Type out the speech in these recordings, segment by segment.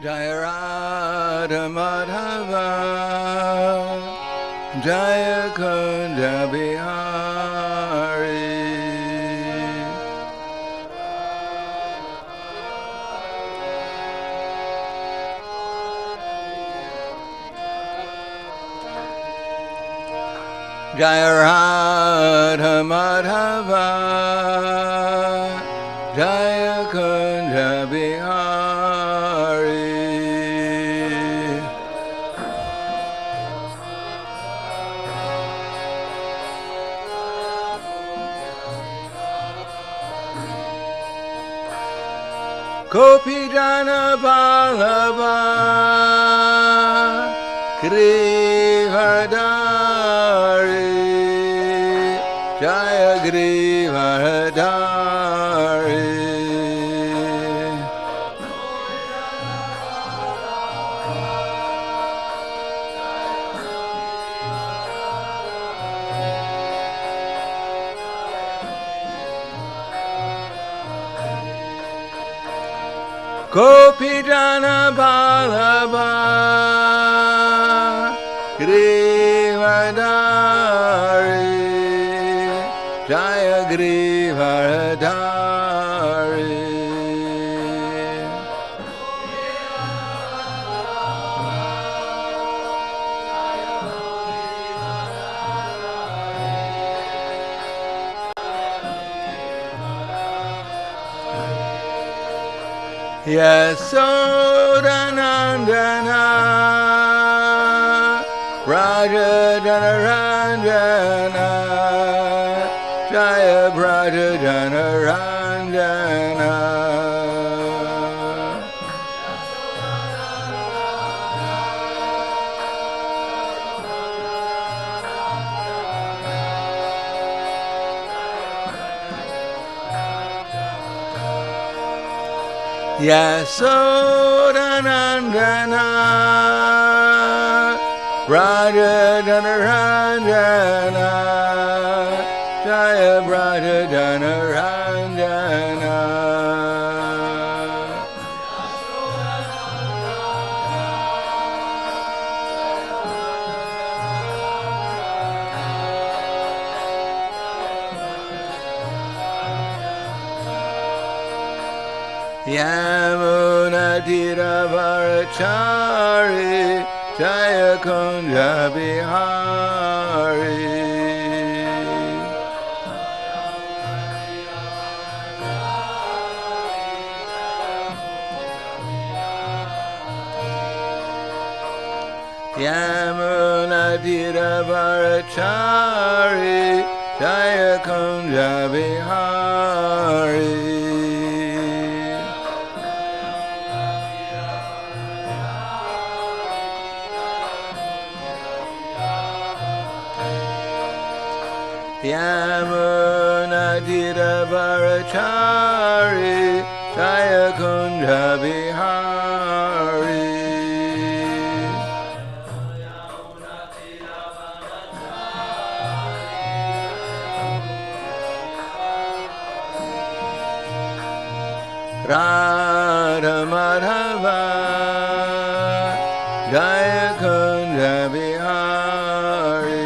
Jaya Radha Madhava Jaya Kunda Bihari Jaya Radha Madhava Jaya Kunda Bihari Gopi Jana Vallabha Grivadari Jaya Grivadari Gopi Jana Vallabha Grivadari Jaya Grivadari Yasodanandana Raja Janaranjana Jaya Brata Janaranjana. Yasodanandana Brata Janaranjana. Jaya Brata Janaranjana. Yamuna Tira Varachari Jaya Kunja Bihari. Yamuna Tira Varachari Jaya Kunja Bihari. Yamuna Tira Varachari Jaya Kunja Bihari. Radha Madhava Jaya Kunja Bihari.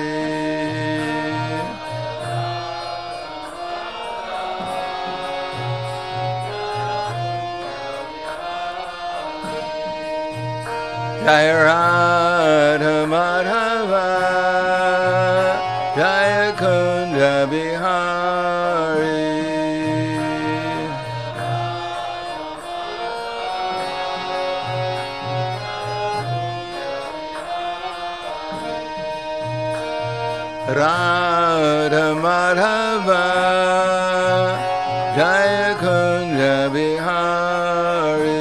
Jaya Radha Madhava Jaya Kunja Bihari. Radha Madhava Jaya Kunja Bihari.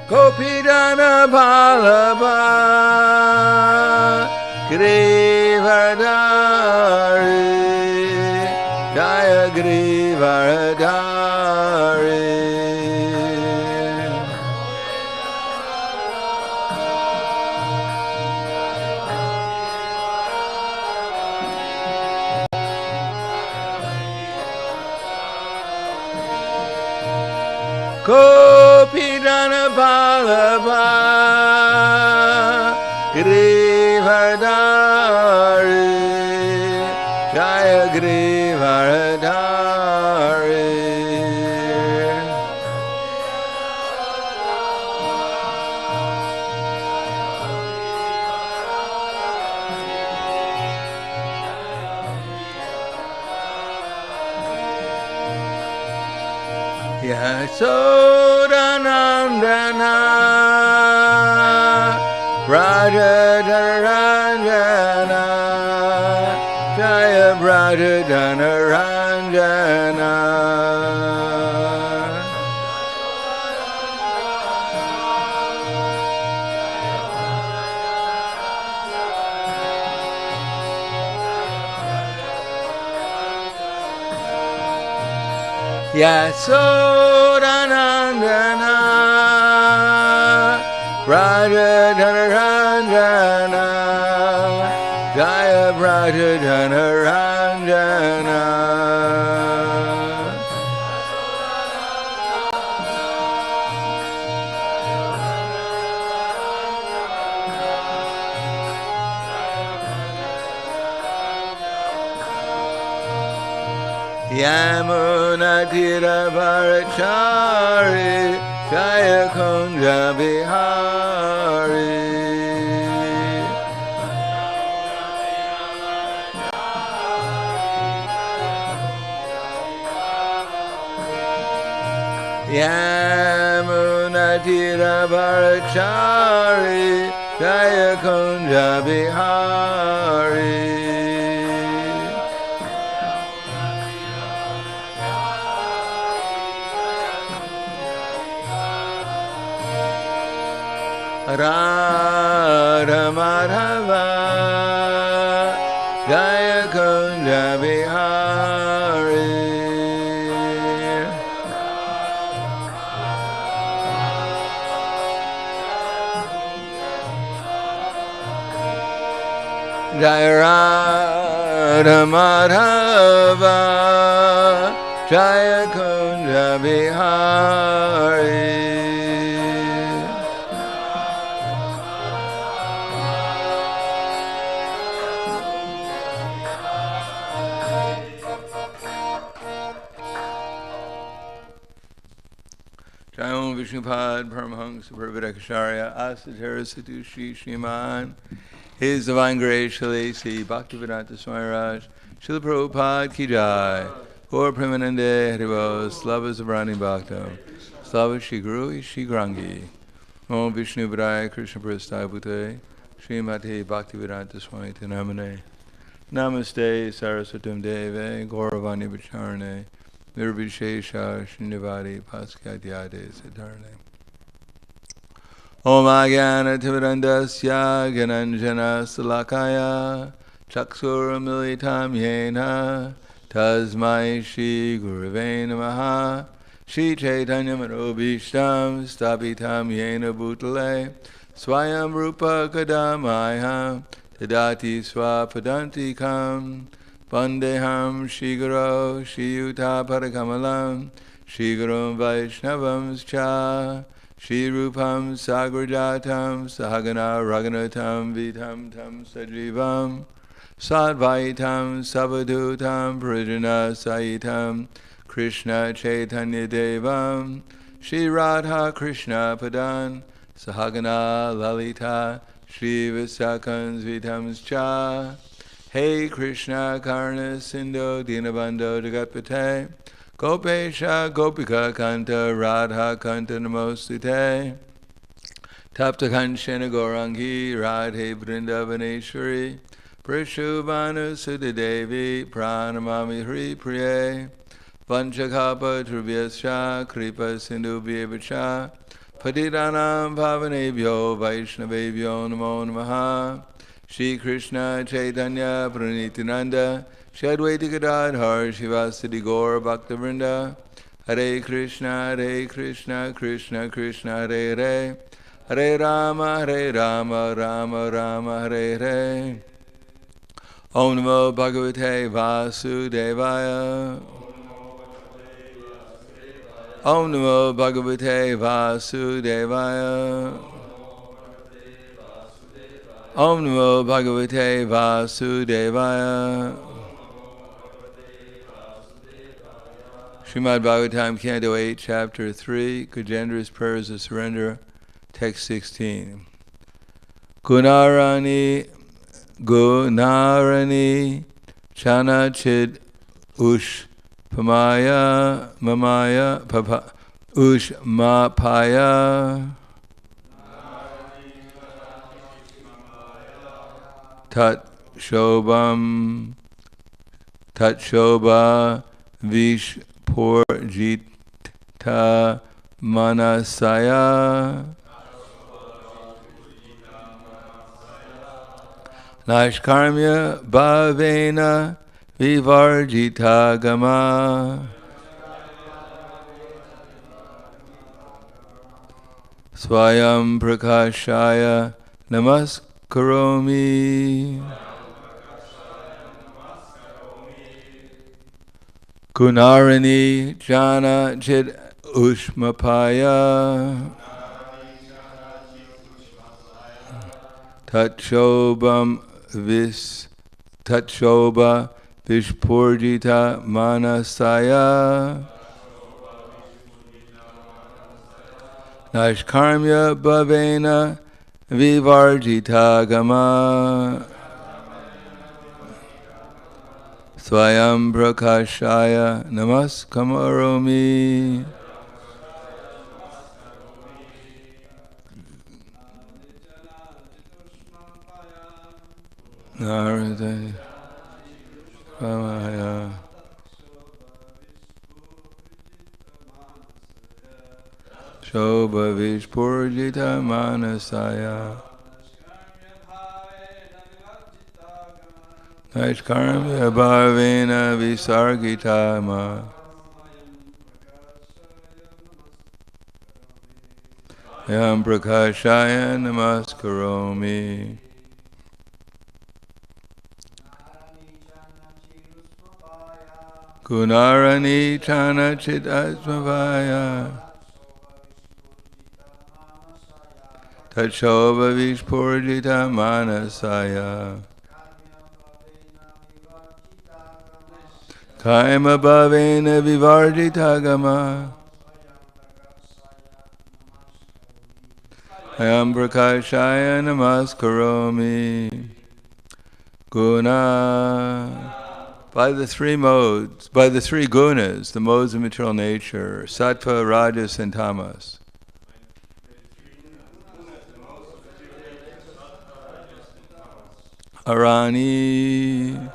Gopidana Ballabha Girivardhari Jaya Girivardhari. Gopidana Ballabha Girivardhari Jaya Girivardhari. Yasodanandana Brata Janaranjana. Jaya Brata Janaranjana. Yasodanandana Brata Janaranjana. Jaya Brata Janaranjana. Yamuna Tira Varachari Jaya Kunja Bihari. Yeah. Natira Bharakshari Jaya Kunja Bihari. Radha Madhava Jaya Kunja Bihari. Jaya Radha Madhava Jaya Kunja Bihari. Jayam Vishnupad Paramahansa Parvadakacharya Asatara Satushi Shriman. His Divine Grace Shalesi Bhaktivedanta Swami Raj Srila Prabhupada Ki Jai. Gaur Premanande Haribo Slava Zabrani Bhakta Slava Shri Guru Shri Grangi. Om Vishnu Padaya Krishna Prasthaya Bhute Srimati Bhaktivedanta Swami Tinamane. Namaste Saraswatam Deve Gauravani Vacharane Nirvishesha Srinivadi Paskyadyade Siddharne. Om Agyana Tivirandasya Gananjana Salakaya Chaksura Militam Yena Tasmai Shri Gurave Namaha Shri Chaitanya Manobhishtam Stapitam Yena Bhutale Swayam Rupa Kadamaya Tadati Swapadantikam Vandeham Shri Guru Shri Yuta Parakamalam Shri Guru Vaishnavam Cha Shri Rupam Sagrajatam Sahagana Raghunatam Vitam Tam Sajivam Sadvaitam Savadutam Prijana Saitam Krishna Chaitanya Devam Shri Radha Krishna Padan Sahagana Lalita Shri Visakans Vitams Cha Hey Krishna Karna Sindhu Dinabandho Jagatpate Gopesha Gopika Kanta Radha Kanta Namostite Tapta Kanchana Gaurangi Radhe Vrindavaneshwari Prishubhanu Sudadevi Pranamami Hri Priye Vanchakapa Trubhyascha Kripa Sindhu Vyevacha Patidanam Pavanebhyo Vaishnavebhyo Namo Namaha Shri Krishna Chaitanya Pranityananda Shri Advaita Gadadhar Shivasadi Gaur Bhaktivinoda Hare Krishna Krishna Krishna Hare Hare Hare Rama Rama Rama Hare Hare. Om Namo Bhagavate Vasudevaya. Om Namo Bhagavate Vasudevaya. Om Namo Bhagavate Vasudevaya. Srimad Bhagavatam, Canto 8, Chapter 3, Gajendra's Prayers of Surrender, Text 16. Gunarani Chana Chid Ush Pamaya Mamaya Papa Ush Mapaya Tat Shobha Vish Purjita Manasaya Nashkarmya Bhavena Vivarjita Gama Swayam Prakashaya Namaskaromi Kunarani Jana Chid Ushmapaya Tatshobha Vishpurjita Manasaya Nashkarmya Bhavena Vivarjita Gama Swayam Prakashaya Namaskamaromi Narada Ramaya Shobha Vishpurjita Manasaya Naishkarmya Bhavena Visargitama Yam Prakashaya Namaskaromi Gunarani Chana Chitasmavaya Tachova Vishpurjita Manasaya Kaima Bhavena Vivarjita Gama Ayam Prakashaya Namaskaromi Guna. By the three modes, by the three gunas, the modes of material nature, sattva, rajas, and tamas. Arani,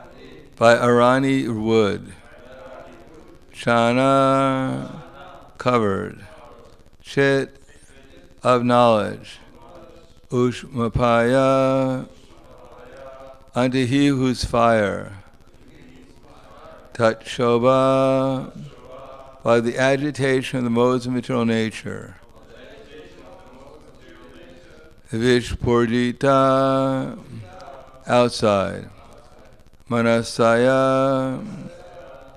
by Arani wood. Chana, covered. Chit, of knowledge. Ushmapaya, unto he whose fire. Tat Shobha, by the agitation of the modes of material nature. Vishpurjita, outside. Manasaya,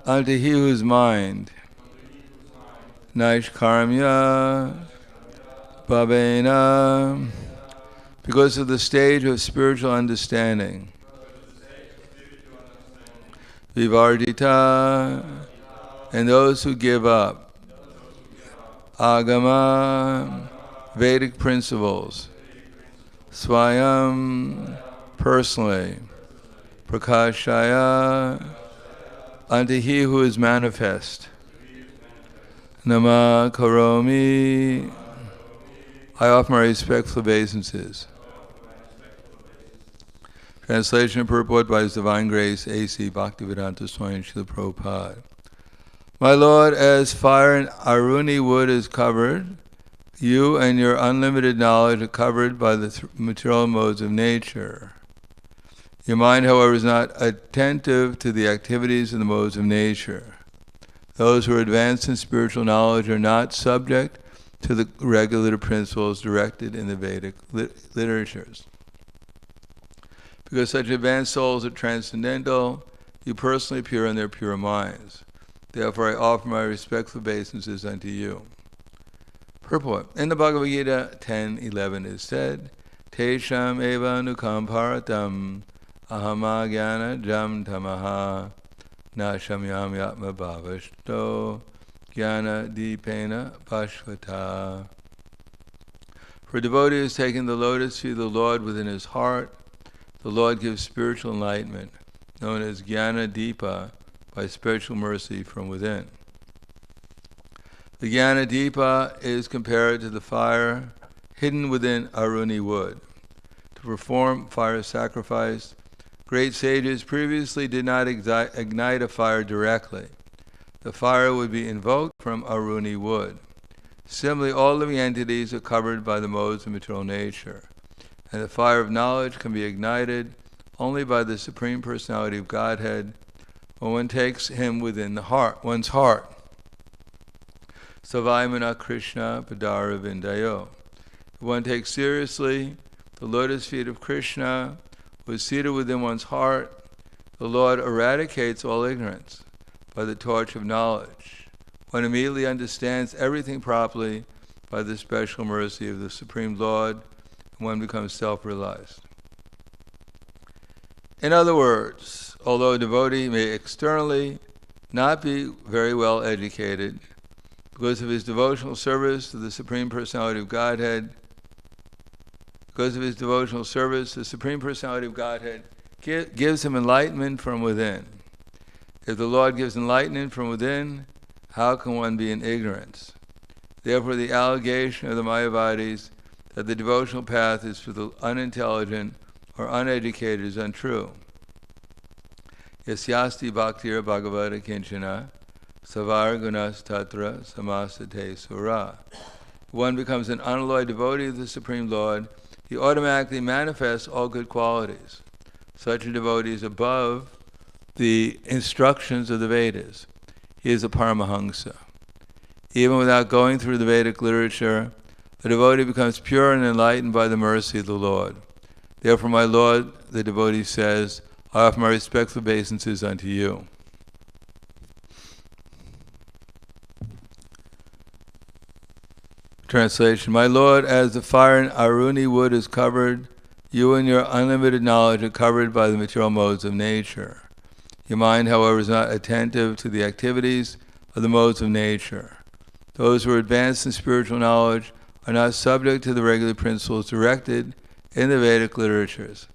unto he whose mind. Naishkarmya, Bhavena, because of the stage of spiritual understanding. Vivardita, and those who give up. Agama, Vedic principles. Swayam, personally. Prakashaya, unto he who is manifest. Nama Karomi, I offer my respectful obeisances. Translation and purport by His Divine Grace, A.C. Bhaktivedanta Swami Srila Prabhupada. My Lord, as fire and Aruni wood is covered, you and your unlimited knowledge are covered by the material modes of nature. Your mind, however, is not attentive to the activities of the modes of nature. Those who are advanced in spiritual knowledge are not subject to the regulative principles directed in the Vedic literatures. Because such advanced souls are transcendental, you personally appear in their pure minds. Therefore, I offer my respectful obeisances unto you. Purport. In the Bhagavad Gita 10:11 is said, Tesham eva nukamparatam ahamagyana jam tamaha nashamyam yatma bhavashto jnana dipena pashvata. For a devotee who has taken the lotus feet of the Lord within his heart, the Lord gives spiritual enlightenment, known as Jnana Dipa, by spiritual mercy from within. The Jnana Dipa is compared to the fire hidden within Aruni wood. To perform fire sacrifice, great sages previously did not ignite a fire directly. The fire would be invoked from Aruni wood. Similarly, all living entities are covered by the modes of material nature, and the fire of knowledge can be ignited only by the Supreme Personality of Godhead when one takes Him within the heart, one's heart. Savaimana Krishna Padara Vindayo. If one takes seriously the lotus feet of Krishna, who is seated within one's heart, the Lord eradicates all ignorance by the torch of knowledge. One immediately understands everything properly by the special mercy of the Supreme Lord, and one becomes self-realized. In other words, although a devotee may externally not be very well educated, because of his devotional service to the Supreme Personality of Godhead, the Supreme Personality of Godhead gives him enlightenment from within. If the Lord gives enlightenment from within, how can one be in ignorance? Therefore, the allegation of the Mayavadis that the devotional path is for the unintelligent or uneducated is untrue. Yasyasti bhaktir bhagavata kinchana savar gunas tatra samasate sura. One becomes an unalloyed devotee of the Supreme Lord, he automatically manifests all good qualities. Such a devotee is above the instructions of the Vedas. He is a Paramahamsa. Even without going through the Vedic literature, a devotee becomes pure and enlightened by the mercy of the Lord. Therefore, my Lord, the devotee says, I offer my respectful obeisances unto you. Translation: My Lord, as the fire in Aruni wood is covered, you and your unlimited knowledge are covered by the material modes of nature. Your mind, however, is not attentive to the activities of the modes of nature. Those who are advanced in spiritual knowledge are not subject to the regular principles directed in the Vedic literatures.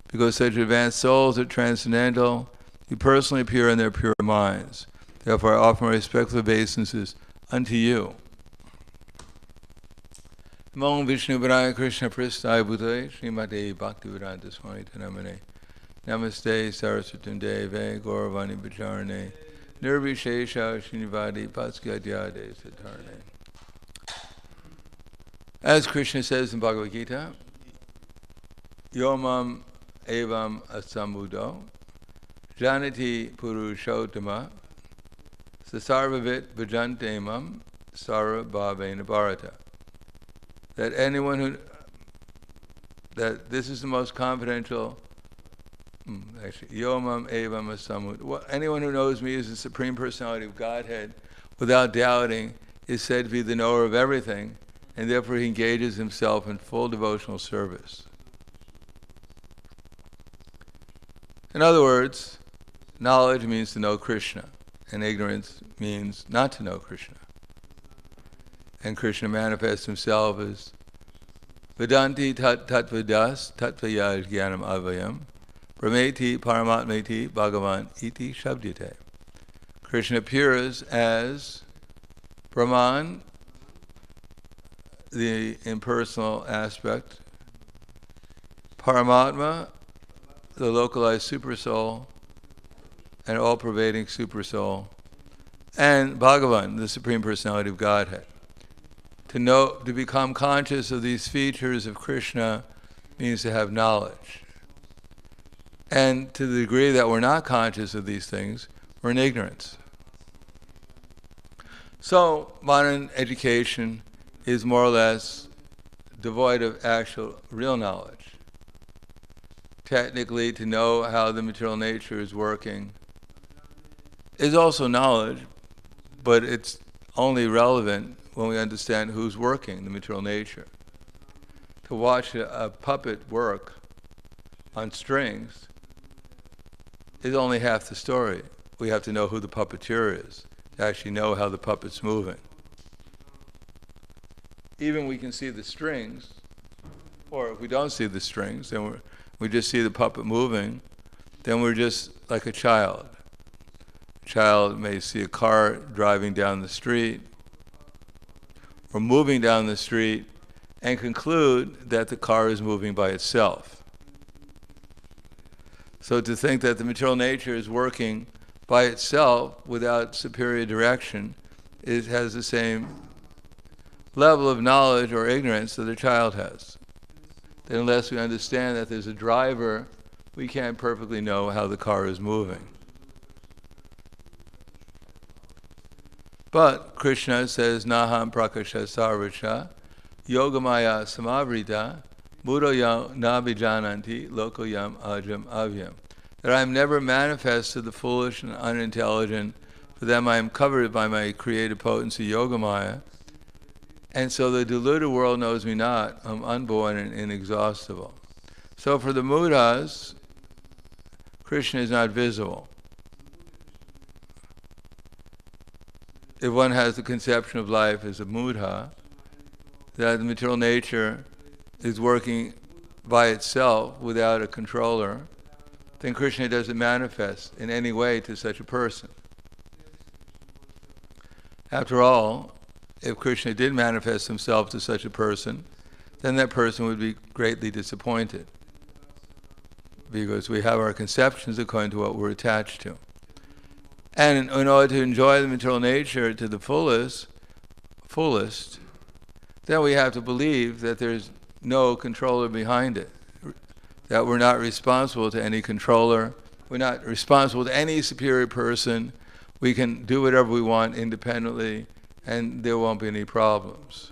Because such advanced souls are transcendental, you personally appear in their pure minds. Therefore, I offer my respectful obeisances unto you. Namo Vishnu Padaya Krishna Pristaya Bhutale Srimate Bhakti-Vedanta Swami Namane Namaste Saraswatam Deve Gauravani Bhajarane Nirvishesha Srinivadi Patskadyade Satarne. As Krishna says in Bhagavad Gita, Yomam Evam Asambuddho Janati Purushottama Sasarvavit Bhajantemam Sara Bhavena Bharata. That this is the most confidential, Yomam Evam Asambuddho. Anyone who knows me as the Supreme Personality of Godhead, without doubting, is said to be the knower of everything, and therefore he engages himself in full devotional service. In other words, knowledge means to know Krishna, and ignorance means not to know Krishna. And Krishna manifests himself as Vedanti tatvadas tatvaya jnanam avayam brahmeti paramatmeti bhagavan iti shabdyate. Krishna appears as Brahman, the impersonal aspect, Paramatma, the localized supersoul, and all-pervading supersoul, and Bhagavan, the Supreme Personality of Godhead. To become conscious of these features of Krishna means to have knowledge. And to the degree that we're not conscious of these things, we're in ignorance. So, modern education is more or less devoid of actual, real knowledge. Technically, to know how the material nature is working is also knowledge, but it's only relevant when we understand who's working the material nature. To watch a puppet work on strings is only half the story. We have to know who the puppeteer is to actually know how the puppet's moving. Even we can see the strings, or if we don't see the strings, then we just see the puppet moving, then we're just like a child. A child may see a car driving down the street, or moving down the street, and conclude that the car is moving by itself. So to think that the material nature is working by itself without superior direction has the same level of knowledge or ignorance that a child has. That unless we understand that there's a driver, we can't perfectly know how the car is moving. But Krishna says, Naham prakasha sarvasha, yogamaya samavrita, mudoyam nabijananti, lokoyam ajam avyam. That I am never manifest to the foolish and unintelligent, for them I am covered by my creative potency, yogamaya, and so the deluded world knows me not. I'm unborn and inexhaustible. So for the mudas, Krishna is not visible. If one has the conception of life as a mudha, that the material nature is working by itself without a controller, then Krishna doesn't manifest in any way to such a person. After all, if Krishna did manifest himself to such a person, then that person would be greatly disappointed. because we have our conceptions according to what we're attached to. And in order to enjoy the material nature to the fullest, then we have to believe that there's no controller behind it, that we're not responsible to any controller, we're not responsible to any superior person, we can do whatever we want independently, and there won't be any problems.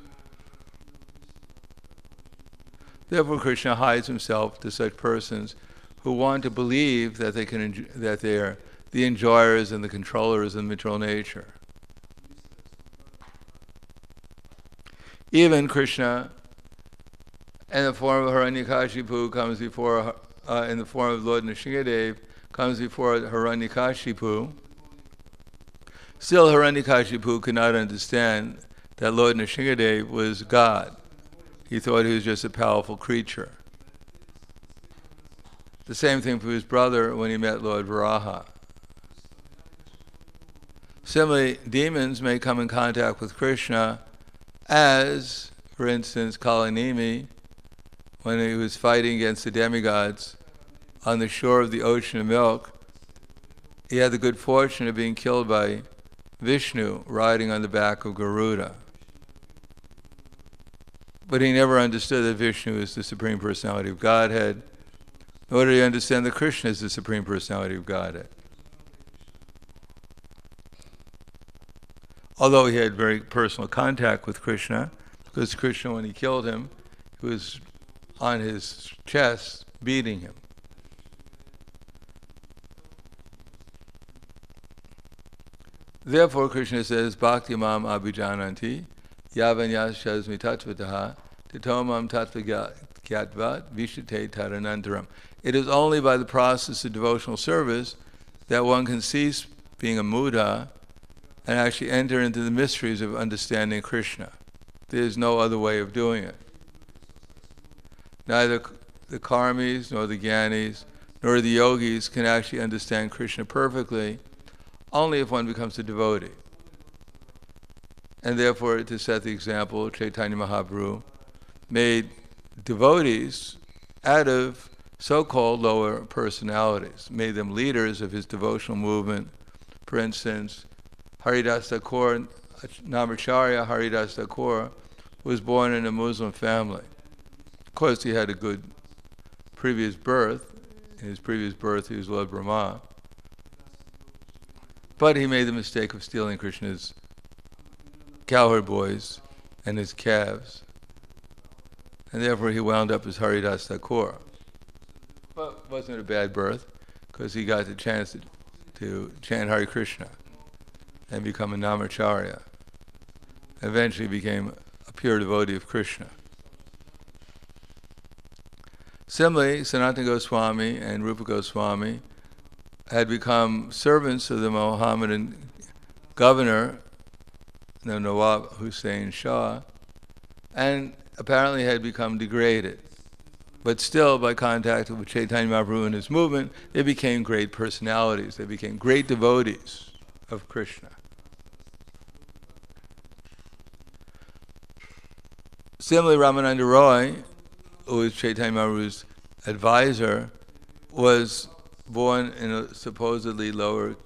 Therefore, Krishna hides himself to such persons who want to believe that that they're the enjoyers and the controllers of material nature. Even Krishna, in the form of Hiranyakashipu, comes before, in the form of Lord Nrsimhadev, comes before Hiranyakashipu. Still, Hiranyakashipu could not understand that Lord Nrsimhadev was God. He thought he was just a powerful creature. The same thing for his brother when he met Lord Varaha. Similarly, demons may come in contact with Krishna as, for instance, Kalanimi, when he was fighting against the demigods on the shore of the ocean of milk, he had the good fortune of being killed by Vishnu riding on the back of Garuda. But he never understood that Vishnu is the Supreme Personality of Godhead, nor did he understand that Krishna is the Supreme Personality of Godhead. Although he had very personal contact with Krishna, because Krishna, when he killed him, he was on his chest beating him. Therefore, Krishna says, Bhakti mam abhijananti, yavanyashasmi tattvataha, titomam tattva gyatvat, vishate taranantaram. It is only by the process of devotional service that one can cease being a muda and actually enter into the mysteries of understanding Krishna. There is no other way of doing it. Neither the karmis, nor the gyanis, nor the yogis can actually understand Krishna perfectly, only if one becomes a devotee. And therefore, to set the example, Chaitanya Mahaprabhu made devotees out of so-called lower personalities, made them leaders of his devotional movement. For instance, Haridas Thakur, Namacharya Haridas Thakur, was born in a Muslim family. Of course, he had a good previous birth. In his previous birth, he was Lord Brahma. But he made the mistake of stealing Krishna's cowherd boys and his calves. And therefore, he wound up as Haridas Thakur. But it wasn't a bad birth, because he got the chance to chant Hare Krishna and become a Namacharya. Eventually became a pure devotee of Krishna. Similarly, Sanatana Goswami and Rupa Goswami had become servants of the Mohammedan governor, the Nawab Hussain Shah, and apparently had become degraded. But still, by contact with Chaitanya Mahaprabhu and his movement, they became great personalities. They became great devotees of Krishna. Similarly, Ramananda Roy, who was Chaitanya Mahaprabhu's advisor, was born in a supposedly lower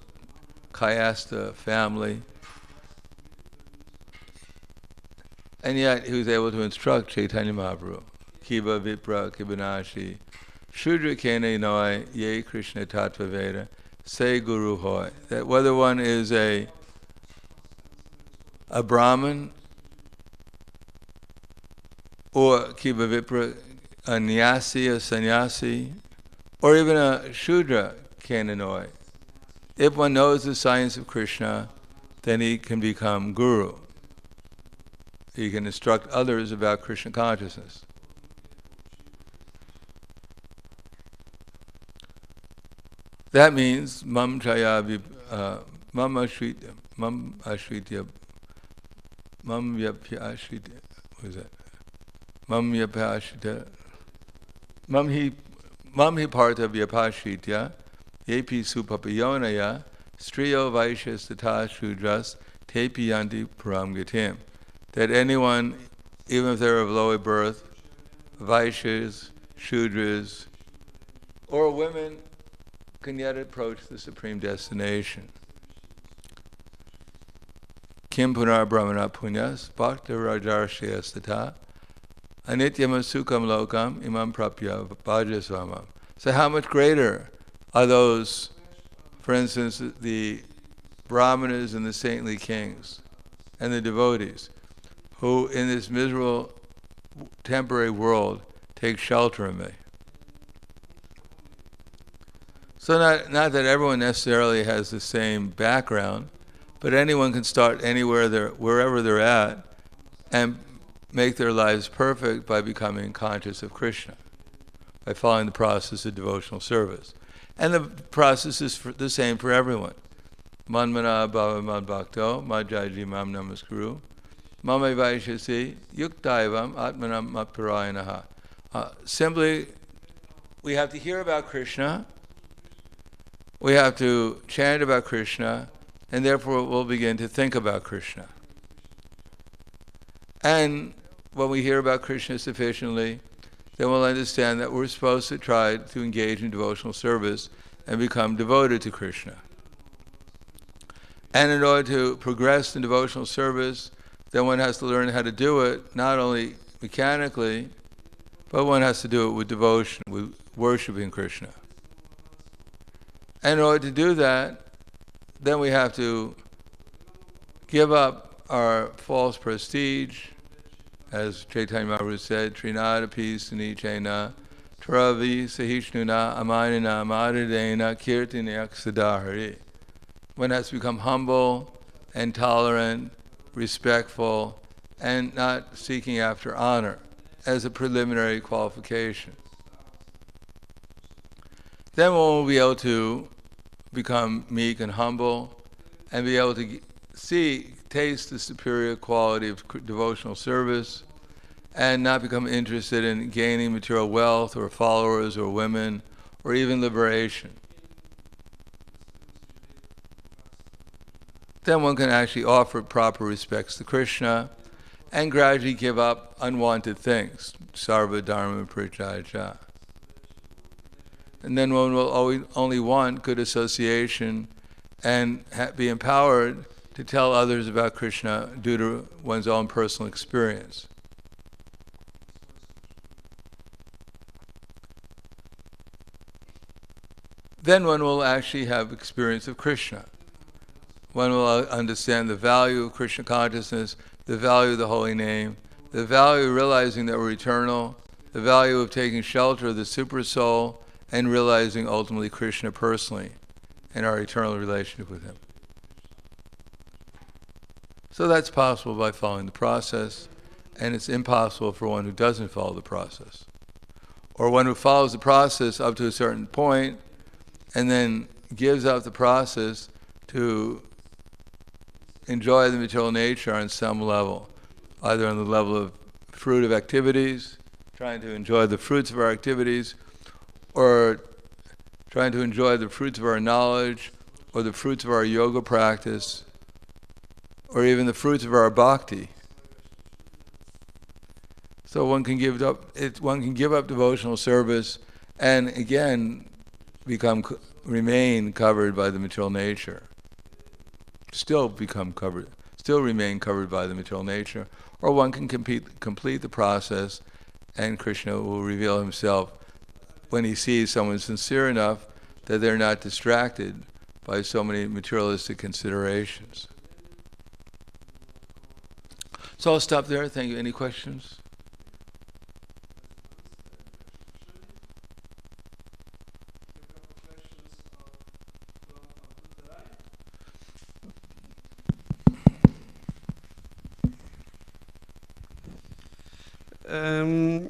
Kayasta family. And yet he was able to instruct Chaitanya Mahaprabhu. Kiba Vipra Kibanashi, Shudra Kene Noi, Ye Krishna Tattva Veda, Say Guru Hoy. That whether one is a Brahmin or Kiba Vipra, a Nyasi, a Sannyasi, or even a Shudra Kene Noi, if one knows the science of Krishna, then he can become Guru. He can instruct others about Krishna consciousness. That means mam chaya mam ashritya mam ashritya mam yapya ashritya. What is that? Mam yapya ashritya mam hi partha vyapashritya yepi supapayonaya striyo vaishyas tata shudras tepi yanti param gatim. That anyone, even if they're of lower birth, Vaishyas, Shudras, or women can yet approach the supreme destination. Kim punar brahmana punyas bhakta rajarshiyastata anityam sukham lokam imam prapya bhajasvamam. So how much greater are those, for instance, the brahmanas and the saintly kings and the devotees who in this miserable temporary world take shelter in me. So not that everyone necessarily has the same background, but anyone can start anywhere, wherever they're at, and make their lives perfect by becoming conscious of Krishna, by following the process of devotional service. And the process is the same for everyone. Manmana bhava mad bhakto madjaji mam namaskuru mame vaishasi yuktaivam atmanam matparayanaha. Simply, we have to hear about Krishna, we have to chant about Krishna, and therefore we'll begin to think about Krishna. And when we hear about Krishna sufficiently, then we'll understand that we're supposed to try to engage in devotional service and become devoted to Krishna. And in order to progress in devotional service, then one has to learn how to do it, not only mechanically, but one has to do it with devotion, with worshiping Krishna. And in order to do that, then we have to give up our false prestige, as Chaitanya Mahaprabhu said, Trinada Pisani Chaina, Travi Sahishnuna Amanina Madhidena Kirtini Aksadahari. One has to become humble and tolerant, respectful, and not seeking after honor as a preliminary qualification. Then one will be able to become meek and humble and be able to taste the superior quality of devotional service and not become interested in gaining material wealth or followers or women or even liberation. Then one can actually offer proper respects to Krishna and gradually give up unwanted things, sarva dharma parityaya. And then one will only want good association and be empowered to tell others about Krishna due to one's own personal experience. Then one will actually have experience of Krishna. One will understand the value of Krishna consciousness, the value of the holy name, the value of realizing that we're eternal, the value of taking shelter of the super soul, and realizing ultimately Krishna personally and our eternal relationship with him. So that's possible by following the process, and it's impossible for one who doesn't follow the process. Or one who follows the process up to a certain point and then gives up the process to enjoy the material nature on some level, either on the level of fruit of activities, trying to enjoy the fruits of our activities, or trying to enjoy the fruits of our knowledge, or the fruits of our yoga practice, or even the fruits of our bhakti. So one can give up devotional service and again remain covered by the material nature. Still remain covered by the material nature, or one can complete the process, and Krishna will reveal himself when he sees someone sincere enough that they're not distracted by so many materialistic considerations. So I'll stop there. Thank you. Any questions?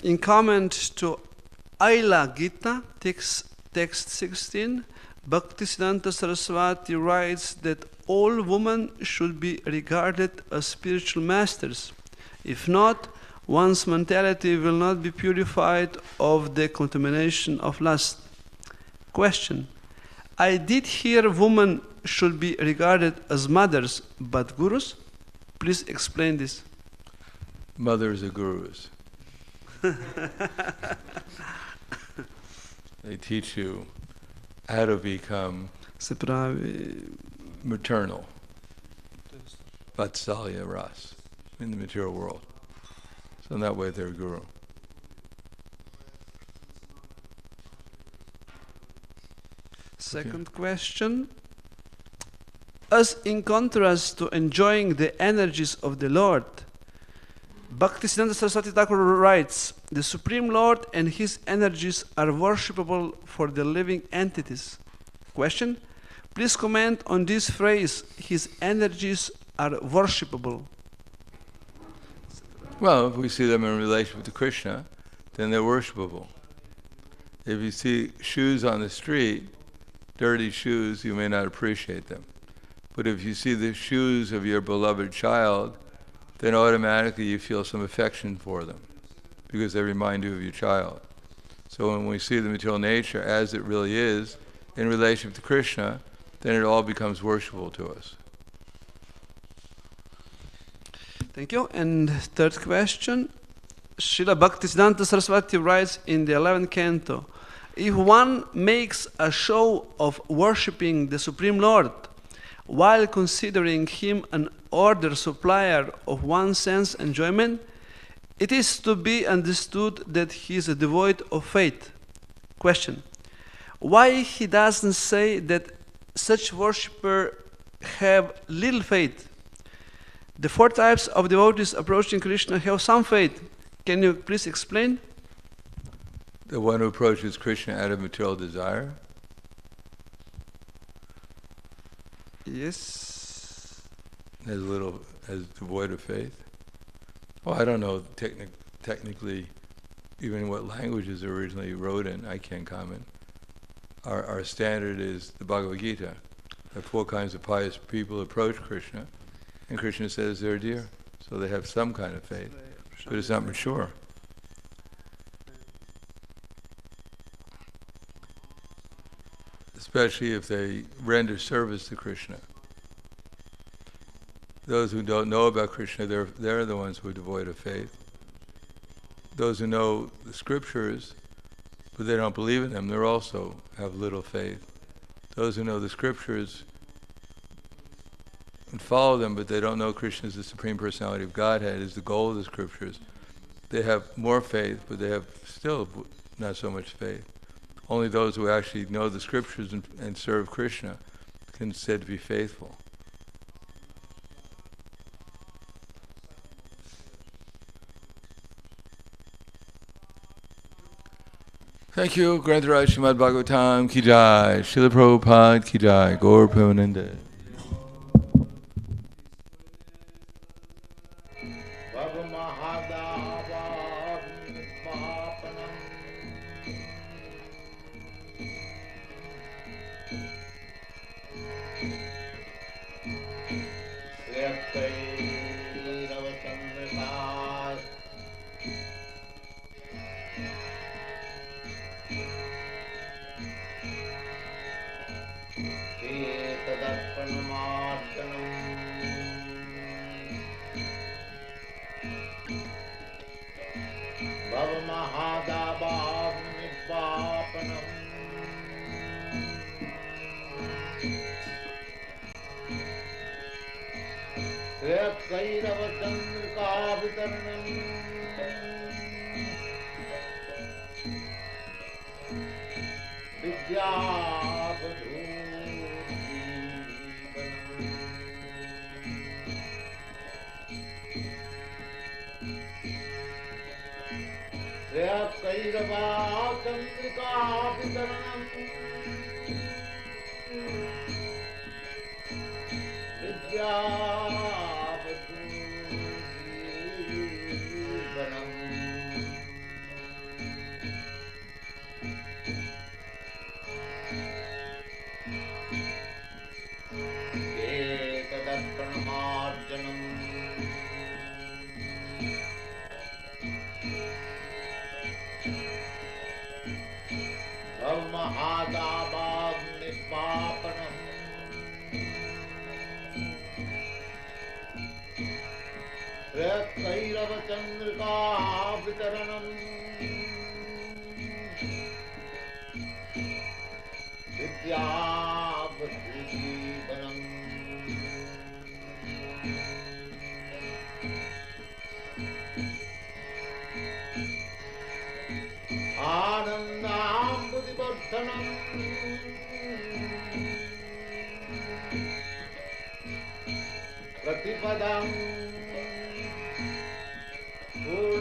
In comment to Aila Gita, text 16, Bhaktisiddhanta Saraswati writes that all women should be regarded as spiritual masters. If not, one's mentality will not be purified of the contamination of lust. Question: I did hear women should be regarded as mothers, but gurus? Please explain this. Mothers are gurus. They teach you how to become Se pravi, maternal, vatsalya ras, in the material world. So in that way they're guru. second question. As in contrast to enjoying the energies of the Lord, Bhaktisiddhanta Saraswati Thakur writes, the Supreme Lord and His energies are worshipable for the living entities. Question. Please comment on this phrase, His energies are worshipable. Well, if we see them in relation to Krishna, then they're worshipable. If you see shoes on the street, dirty shoes, you may not appreciate them. But if you see the shoes of your beloved child, then automatically you feel some affection for them because they remind you of your child. So when we see the material nature as it really is in relation to Krishna, then it all becomes worshipful to us. Thank you. And third question. Srila Bhaktisiddhanta Saraswati writes in the 11th canto, if one makes a show of worshipping the Supreme Lord while considering Him an order supplier of one's sense enjoyment, it is to be understood that he is devoid of faith. Question. Why he doesn't say that such worshipper have little faith? The four types of devotees approaching Krishna have some faith. Can you please explain? The one who approaches Krishna out of material desire? Yes. As devoid of faith? Well, I don't know technically even what languages are originally wrote in. I can't comment. Our standard is the Bhagavad Gita. The four kinds of pious people approach Krishna, and Krishna says they're dear. So they have some kind of faith, but it's not mature. Especially if they render service to Krishna. Those who don't know about Krishna, they're the ones who are devoid of faith. Those who know the scriptures, but they don't believe in them, they also have little faith. Those who know the scriptures and follow them, but they don't know Krishna is the Supreme Personality of Godhead, is the goal of the scriptures, they have more faith, but they have still not so much faith. Only those who actually know the scriptures and serve Krishna can be said to be faithful. Thank you. Grantaraj Srimad Bhagavatam ki jai. Srila Prabhupada ki jai. Gaur Premanande. Bhakti-yoga Pratipadam